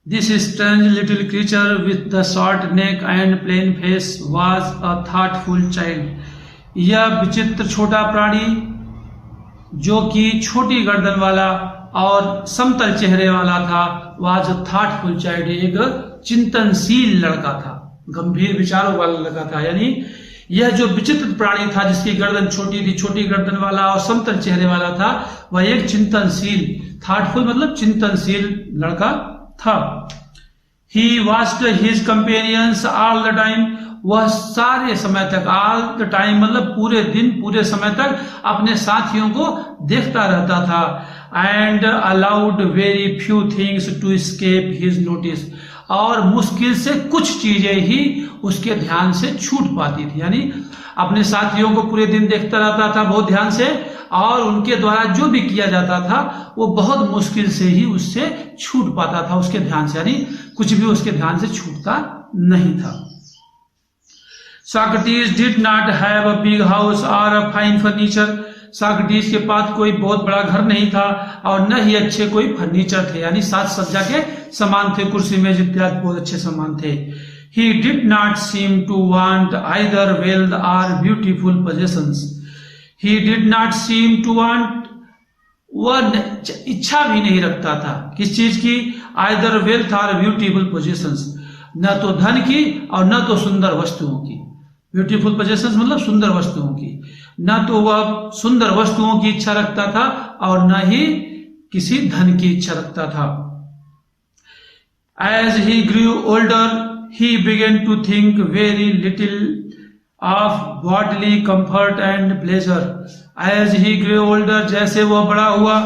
This strange little creature with the short neck and plain face was a thoughtful child. यह विचित्र छोटा प्राणी जो कि छोटी गर्दन वाला और समतल चेहरे वाला था, was a thoughtful child, एक चिंतनशील लड़का था, गंभीर विचारों वाला लड़का था। यानी यह जो विचित्र प्राणी था जिसकी गर्दन छोटी थी, छोटी गर्दन वाला और समतल चेहरे वाला था, वह एक चिंतनशील, थॉटफुल मतलब चिंतनशील लड़का था। He watched his companions all the time, वह सारे समय तक, all the time मतलब पूरे दिन पूरे समय तक अपने साथियों को देखता रहता था। And allowed very few things to escape his notice, और मुश्किल से कुछ चीजें ही उसके ध्यान से छूट पाती थी। यानी अपने साथियों को पूरे दिन देखता रहता था बहुत ध्यान से, और उनके द्वारा जो भी किया जाता था वो बहुत मुश्किल से ही उससे छूट पाता था उसके ध्यान से, यानी कुछ भी उसके ध्यान से छूटता नहीं था। Socrates did not have a big house or a fine furniture. Socrates के पास कोई बहुत बड़ा घर नहीं था और न ही अच्छे कोई फर्नीचर थे, यानी साज सज्जा के सामान थे, कुर्सी मेज इत्यादि बहुत अच्छे सामान थे। He did not seem to want either wealth or beautiful possessions. He did not seem to want, वह इच्छा भी नहीं रखता था किस चीज की, either wealth or beautiful possessions, न तो धन की और न तो सुंदर वस्तुओं की। ब्यूटीफुल पोजेशंस मतलब सुंदर वस्तुओं की, न तो वह सुंदर वस्तुओं की इच्छा रखता था और न ही किसी धन की इच्छा रखता था। As he grew older, he began to think very little of bodily comfort and pleasure. As he grew older, जैसे वह बड़ा हुआ,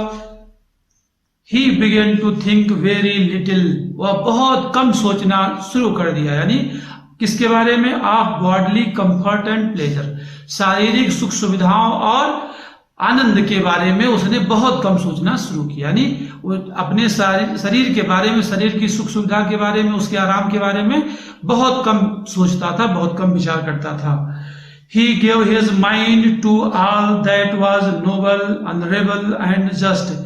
he began to think very little, वह बहुत कम सोचना शुरू कर दिया। यानी किसके बारे में, of bodily comfort and pleasure, शारीरिक सुख सुविधाओं और आनंद के बारे में उसने बहुत कम सोचना शुरू किया। यानी वो अपने शरीर के बारे में, शरीर की सुख सुविधा के बारे में, उसके आराम के बारे में बहुत कम सोचता था, बहुत कम विचार करता था। He gave his mind to all that was noble, honorable and just.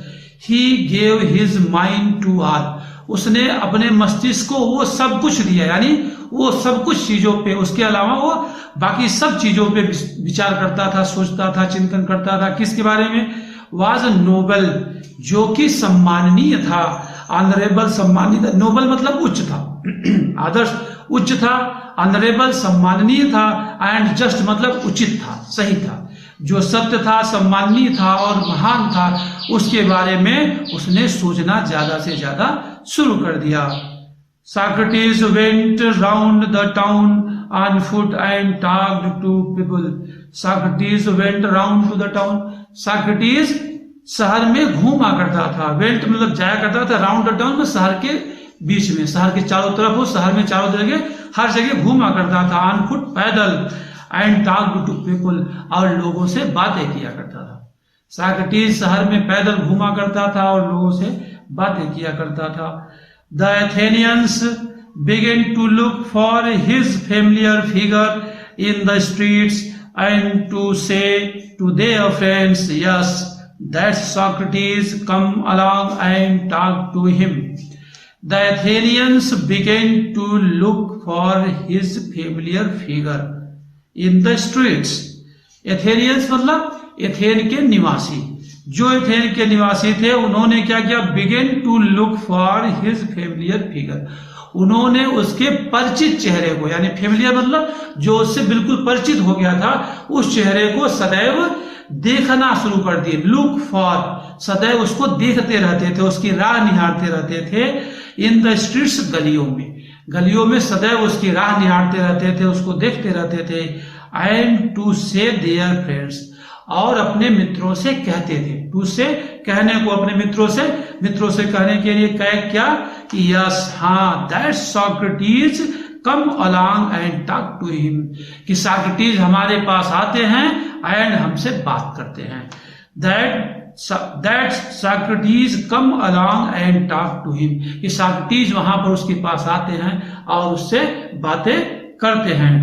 He gave his mind to all. उसने अपने मस्तिष्क को वो सब कुछ दिया, यानी वो सब कुछ चीजों पे, उसके अलावा वो बाकी सब चीजों पे विचार करता था, सोचता था, चिंतन करता था। किसके बारे में, वाज नोबल, जो कि सम्माननीय था, ऑनरेबल सम्मानित, नोबल मतलब उच्च था, आदर्श उच्च था, ऑनरेबल सम्माननीय था, एंड जस्ट मतलब उचित था, सही था। जो सत्य था, सम्माननीय था और महान था, उसके बारे में उसने सोचना ज्यादा से ज्यादा शुरू कर दिया। Socrates went round the town on foot and talked to people. Socrates went round to the town. Socrates शहर में घूमा करता था, went मतलब जाया करता था, round the town में शहर के बीच में, शहर के चारों तरफ, वो शहर में चारों जगह हर जगह घूमा करता था, on foot पैदल, and talked to people, और लोगों से बातें किया करता था। सॉक्रेटिस शहर में पैदल घूमा करता था और लोगों से बातें किया करता था। The Athenians began to look for his familiar figure in the streets and to say to their friends, yes, that's Socrates, come along and talk to him. The Athenians began to look for his familiar figure in the streets. Athenians मतलब ethane के निवासी, जो ethane के निवासी थे, उन्होंने क्या किया, began to look for his familiar figure, उन्होंने उसके परिचित चेहरे को, यानी फेमिलियर मतलब जो उससे बिल्कुल परिचित हो गया था, उस चेहरे को सदैव देखना शुरू कर दिए। लुक फॉर, सदैव उसको देखते रहते थे, उसकी राह निहारते रहते थे। इन द स्ट्रीट्स, गलियों में, गलियों में सदैव उसकी राह निहारते रहते थे, उसको देखते रहते थे। एंड टू से देयर फ्रेंड्स, और अपने मित्रों से कहते थे, टू से कहने को, अपने मित्रों से कहने के लिए क्या, कि यस, हाँ, that Socrates come along and talk to him, कि सॉक्रेटिस हमारे पास आते हैं एंड हमसे बात करते हैं। That Socrates come along and talk to him, कि सॉक्रेटिस वहां पर उसके पास आते हैं और उससे बातें करते हैं।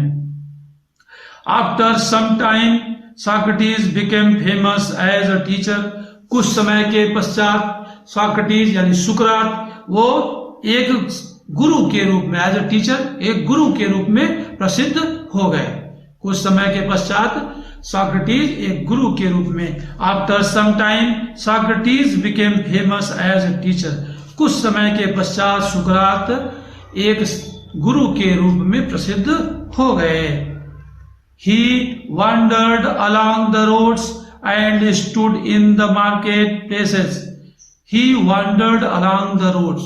After some time Socrates became famous as a teacher. कुछ समय के पश्चात सॉक्रेटिस यानी सुकरात वो एक गुरु के रूप में, एज ए टीचर, एक गुरु के रूप में प्रसिद्ध हो गए। कुछ समय के पश्चात सॉक्रेटिस एक गुरु के रूप में, after some time Socrates became famous as a teacher. कुछ समय के पश्चात सुकरात एक गुरु के रूप में प्रसिद्ध हो गए। He wandered along the roads and stood in the market places. He wandered along the roads.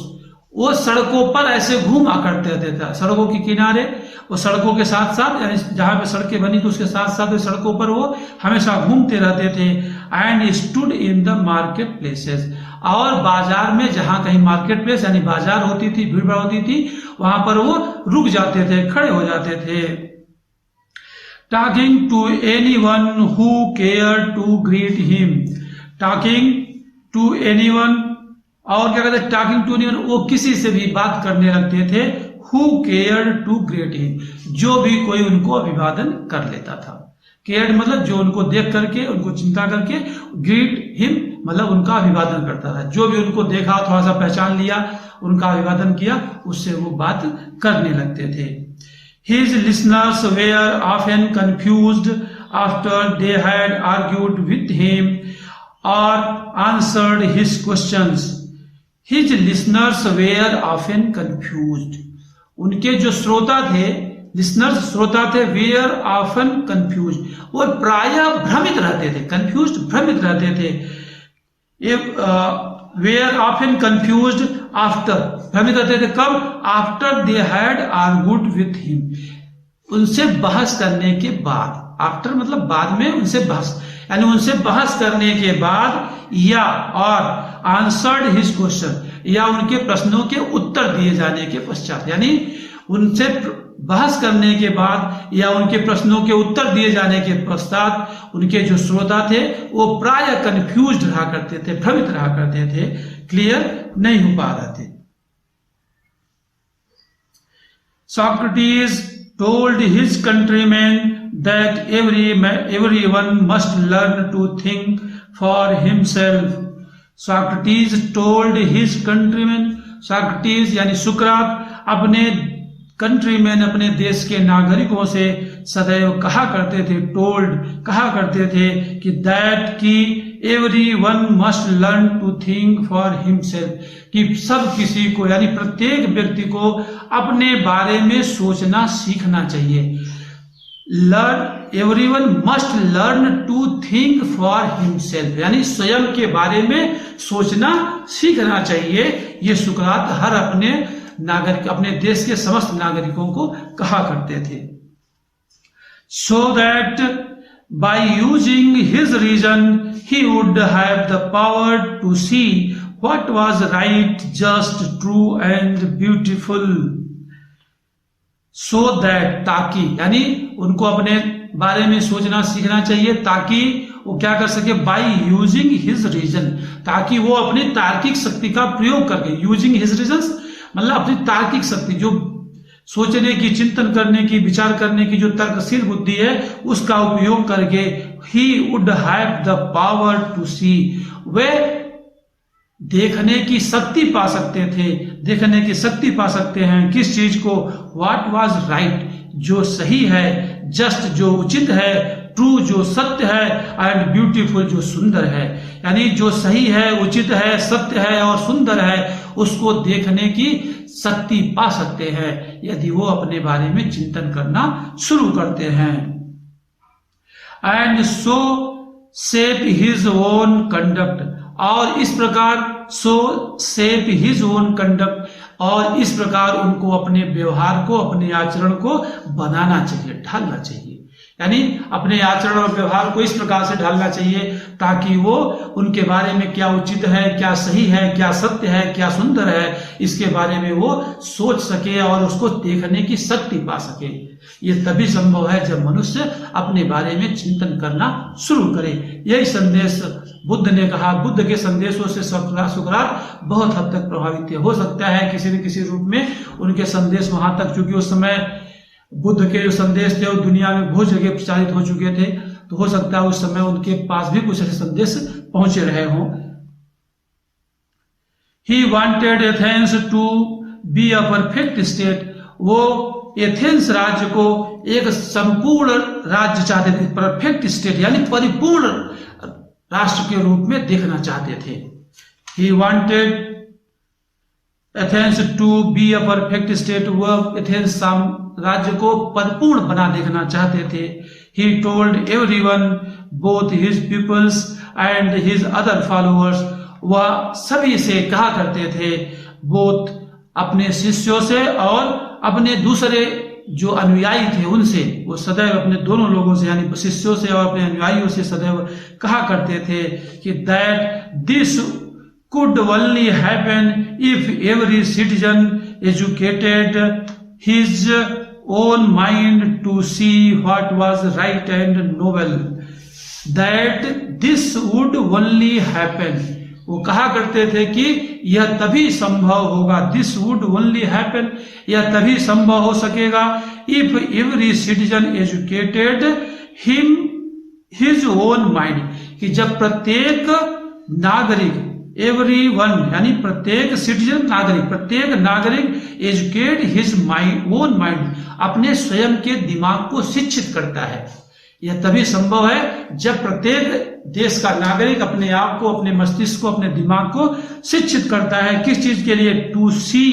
वो सड़कों पर ऐसे घूमा करते थे, सड़कों के किनारे, वो सड़कों के साथ साथ, यानी जहां पे सड़कें बनी तो उसके साथ साथ सड़कों पर वो हमेशा घूमते रहते थे। And stood in the market places, और बाजार में, जहां कहीं मार्केट प्लेस यानी बाजार होती थी, भीड़ भाड़ होती थी, वहां पर वो रुक जाते थे, खड़े हो जाते थे। Talking to anyone who care to greet him, talking to anyone, और क्या कहते हैं, टॉकिंग टू एनीवन, वो किसी से भी बात करने लगते थे, who care to greet him, जो भी कोई उनको अभिवादन कर लेता था। केयर मतलब जो उनको देख करके, उनको चिंता करके, ग्रीट हिम मतलब उनका अभिवादन करता था। जो भी उनको देखा, थोड़ा सा पहचान लिया, उनका अभिवादन किया, उससे वो बात करने लगते थे। His listeners were often confused after they had argued with him or answered his questions. His listeners were often confused. उनके जो श्रोता थे, लिसनर्स श्रोता थे, were often confused, वो प्रायः भ्रमित रहते थे, confused भ्रमित रहते थे। were often confused after, भ्रमित रहते थे कब? after they had argued with him, उनसे बहस करने के बाद। आफ्टर मतलब बाद में, उनसे बहस, यानी उनसे बहस करने के बाद, या और आंसर्ड हिज क्वेश्चन, या उनके प्रश्नों के उत्तर दिए जाने के पश्चात, यानी उनसे बहस करने के बाद या उनके प्रश्नों के उत्तर दिए जाने के पश्चात उनके जो श्रोता थे वो प्रायः कंफ्यूज्ड रहा करते थे, भ्रमित रहा करते थे, क्लियर नहीं हो पा रहे थे। Socrates told his countrymen that everyone must learn to think for himself. Socrates told his countrymen, Socrates यानी सुकरात अपने कंट्रीमैन, अपने देश के नागरिकों से सदैव कहा करते थे, टोल्ड कहा करते थे कि दैट की everyone must learn to think for himself, कि सब किसी को यानी प्रत्येक व्यक्ति को अपने बारे में सोचना सीखना चाहिए। Learn, everyone must learn to think for himself, यानी स्वयं के बारे में सोचना सीखना चाहिए। ये सुकरात हर अपने नागरिक, अपने देश के समस्त नागरिकों को कहा करते थे। So that by using his reason he would have the power to see what was right, just, true and beautiful. So that, ताकि, यानी उनको अपने बारे में सोचना सीखना चाहिए ताकि वो क्या कर सके, बाय यूजिंग हिज रीजन, ताकि वो अपनी तार्किक शक्ति का प्रयोग करके, यूजिंग हिज रीजन मतलब अपनी तार्किक शक्ति, जो सोचने की, चिंतन करने की, विचार करने की जो तर्कशील बुद्धि है, उसका उपयोग करके ही would have the power to see, वे देखने की शक्ति पा सकते थे, देखने की शक्ति पा सकते हैं किस चीज को, व्हाट वाज राइट, जो सही है, जस्ट, जो उचित है, ट्रू, जो सत्य है, एंड ब्यूटीफुल, जो सुंदर है, यानी जो सही है, उचित है, सत्य है और सुंदर है, उसको देखने की शक्ति पा सकते हैं यदि वो अपने बारे में चिंतन करना शुरू करते हैं। And so shape his own conduct, और इस प्रकार, सो शेप हिज ओन कंडक्ट, और इस प्रकार उनको अपने व्यवहार को, अपने आचरण को बनाना चाहिए, ढालना चाहिए, यानी अपने आचरण और व्यवहार को इस प्रकार से ढालना चाहिए ताकि वो उनके बारे में क्या उचित है, क्या सही है, क्या सत्य है, क्या सुंदर है, इसके बारे में वो सोच सके और उसको देखने की शक्ति पा सके। ये तभी संभव है जब मनुष्य अपने बारे में चिंतन करना शुरू करे। यही संदेश बुद्ध ने कहा। बुद्ध के संदेशों से सुकरात बहुत हद तक प्रभावित हो सकता है किसी न किसी रूप में। उनके संदेश वहां तक, चूंकि उस समय बुद्ध के जो संदेश थे वो दुनिया में बहुत जगह प्रचारित हो चुके थे, तो हो सकता है उस समय उनके पास भी कुछ ऐसे संदेश पहुंचे रहे हों। He wanted Athens to B a perfect state, वो एथेंस राज्य को एक संपूर्ण राज्य चाहते थे, परफेक्ट स्टेट यानी परिपूर्ण राष्ट्र के रूप में देखना चाहते थे। He wanted Athens to be a perfect state, वह एथेंस राज्य को परिपूर्ण बना देखना चाहते थे। He told everyone, both his pupils and his other followers, वह सभी से कहा करते थे, बोथ अपने शिष्यों से और अपने दूसरे जो अनुयायी थे उनसे, वो सदैव अपने दोनों लोगों से यानी शिष्यों से और अपने अनुयायियों से सदैव कहा करते थे कि that this could only happen if every citizen educated his own mind to see what was right and noble. That this would only happen. वो कहा करते थे कि यह तभी संभव होगा, this would only happen, यह तभी संभव हो सकेगा if every citizen educated his own mind, कि जब प्रत्येक नागरिक, everyone यानी प्रत्येक सिटीजन नागरिक, प्रत्येक नागरिक एजुकेट हिज ओन माइंड, अपने स्वयं के दिमाग को शिक्षित करता है। यह तभी संभव है जब प्रत्येक देश का नागरिक अपने आप को, अपने मस्तिष्क को, अपने दिमाग को शिक्षित करता है। किस चीज के लिए? टू सी,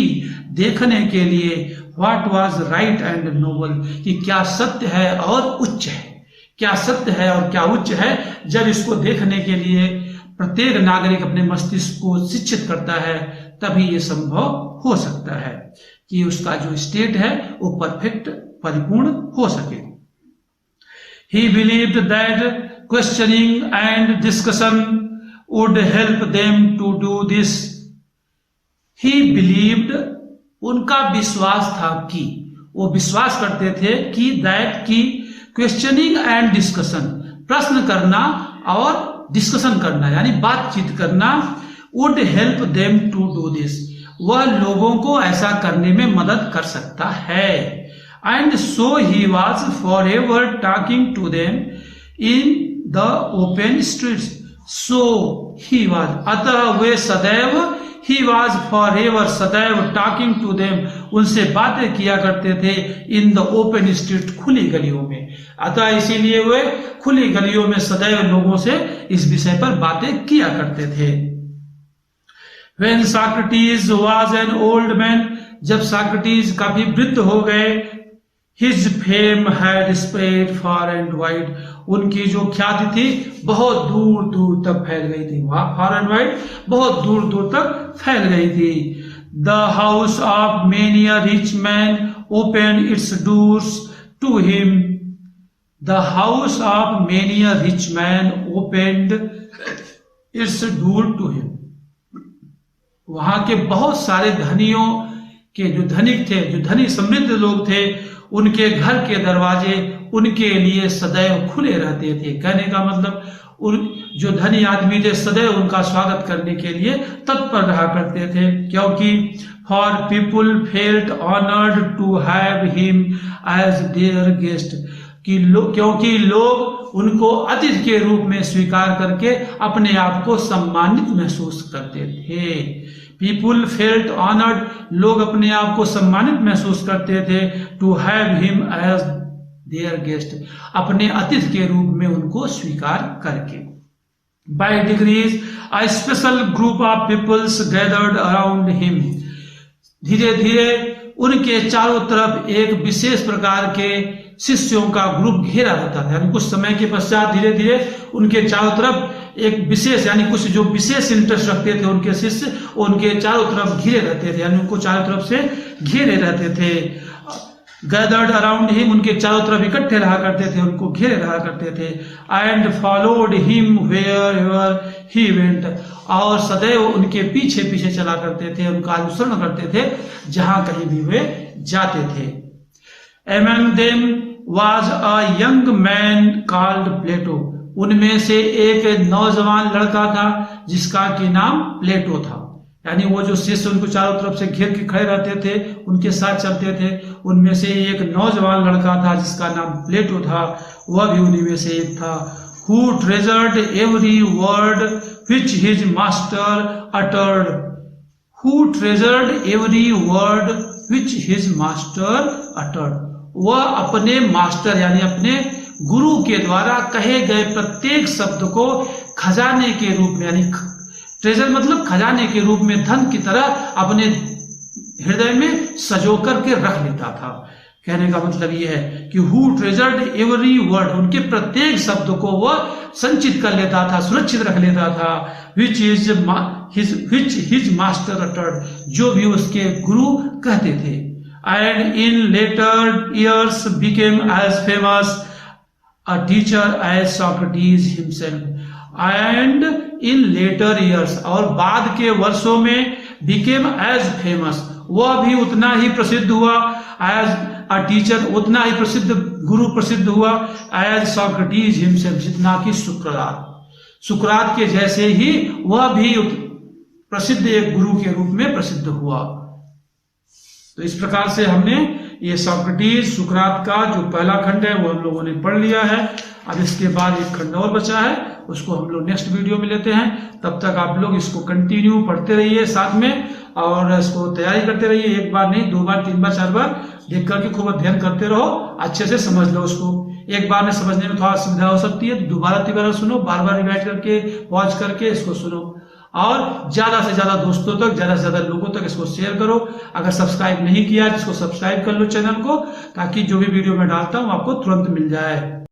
देखने के लिए, what was right and noble, कि क्या सत्य है और उच्च है, क्या सत्य है और क्या उच्च है। जब इसको देखने के लिए प्रत्येक नागरिक अपने मस्तिष्क को शिक्षित करता है, तभी ये संभव हो सकता है कि उसका जो स्टेट है वो परफेक्ट, परिपूर्ण हो सके। He believed that questioning and discussion would help them to do this. He believed, उनका विश्वास था कि, वो विश्वास करते थे कि दैट की क्वेश्चनिंग एंड डिस्कशन, प्रश्न करना और डिस्कशन करना यानी बातचीत करना, would help them to do this, वह लोगों को ऐसा करने में मदद कर सकता है। And so he was forever talking to them in the open streets, so he was, अतः वे सदैव, ही वॉज फॉर एवर, सदैव टॉकिंग टू देम, उनसे बातें किया करते थे, इन द ओपन स्ट्रीट, खुली गलियों में। अतः इसीलिए वे खुली गलियों में सदैव लोगों से इस विषय पर बातें किया करते थे। When Socrates was an old man, जब सॉक्रेटिस काफी वृद्ध हो गए, his fame had spread far and wide, उनकी जो ख्याति थी बहुत दूर दूर तक फैल गई थी, far and wide बहुत दूर दूर तक फैल गई थी। The house of many a rich man opened its doors to him. The house of many a rich man opened its door to him. वहां के बहुत सारे धनियों के, जो धनिक थे, जो धनी समृद्ध लोग थे, उनके घर के दरवाजे उनके लिए सदैव खुले रहते थे। कहने का मतलब उन जो धनी आदमी थे सदैव उनका स्वागत करने के लिए तत्पर रहा करते थे, क्योंकि for people felt honoured to have him as their guest, क्योंकि लोग उनको अतिथि के रूप में स्वीकार करके अपने आप को सम्मानित महसूस करते थे। पीपुल फेल्ट ऑनर्ड, लोग अपने आप को सम्मानित महसूस करते थे, to have him as their guest, अपने अतिथि के रूप में उनको स्वीकार करके। By degrees a special group of peoples gathered around him, धीरे धीरे उनके चारों तरफ एक विशेष प्रकार के शिष्यों का ग्रुप घेरा रहता था। यानी कुछ समय के पश्चात धीरे धीरे उनके चारों तरफ एक विशेष, यानी कुछ जो विशेष इंटरेस्ट रखते थे उनके शिष्य, उनके चारों तरफ घिरे रहते थे, यानी उनको चारों तरफ से घेरे रहते थे। गैदर्ड अराउंड हिम, उनके चारों तरफ इकट्ठे रहा करते थे, उनको घेरे रहा करते थे। And followed him wherever he went, और सदैव उनके पीछे पीछे चला करते थे, उनका अनुसरण करते थे जहां कहीं भी वे जाते थे। Among them was a young man called Plato, उनमें से एक नौजवान लड़का था जिसका कि नाम प्लेटो था। यानी वो जो शिष्य उनको चारों तरफ से घेर के खड़े रहते थे, उनके साथ चलते थे, उनमें से एक नौजवान लड़का था जिसका नाम प्लेटो था, वह भी उन्हीं में से एक था। Who treasured every word which his master uttered, who treasured every word which his master uttered. वह अपने मास्टर यानी अपने गुरु के द्वारा कहे गए प्रत्येक शब्द को खजाने के रूप में, यानी ट्रेजर मतलब खजाने के रूप में, धन की तरह अपने हृदय में सजो करके रख लेता था। कहने का मतलब यह है कि हु ट्रेजर्ड एवरी वर्ड, उनके प्रत्येक शब्द को वह संचित कर लेता था, सुरक्षित रख लेता था। विच हिज मास्टर अटर्ड, जो भी उसके गुरु कहते थे। And in later years became as famous a teacher as Socrates himself. And in later years, और बाद के वर्षों में, बिकेम एज फेमस, वह भी उतना ही प्रसिद्ध हुआ, एज अ टीचर, उतना ही प्रसिद्ध गुरु प्रसिद्ध हुआ, एज सॉक्रेटिस हिमसेल्फ, जितना कि सुकरात के जैसे ही वह भी प्रसिद्ध एक गुरु के रूप में प्रसिद्ध हुआ। तो इस प्रकार से हमने ये सॉक्रेटिस सुकरात का जो पहला खंड है वो हम लोगों ने पढ़ लिया है। अब इसके बाद एक खंड और बचा है, उसको हम लोग नेक्स्ट वीडियो में लेते हैं। तब तक आप लोग इसको कंटिन्यू पढ़ते रहिए साथ में, और इसको तैयारी करते रहिए। एक बार नहीं, 2 बार 3 बार 4 बार देख करके खूब अध्ययन करते रहो, अच्छे से समझ लो उसको। एक बार में समझने में थोड़ा सुविधा हो सकती है, दोबारा 3 बार सुनो, बार बार रिवाइज करके वॉच करके इसको सुनो, और ज्यादा से ज्यादा दोस्तों तक, ज्यादा से ज्यादा लोगों तक इसको शेयर करो। अगर सब्सक्राइब नहीं किया है तो इसको सब्सक्राइब कर लो चैनल को, ताकि जो भी वीडियो मैं डालता हूं आपको तुरंत मिल जाए।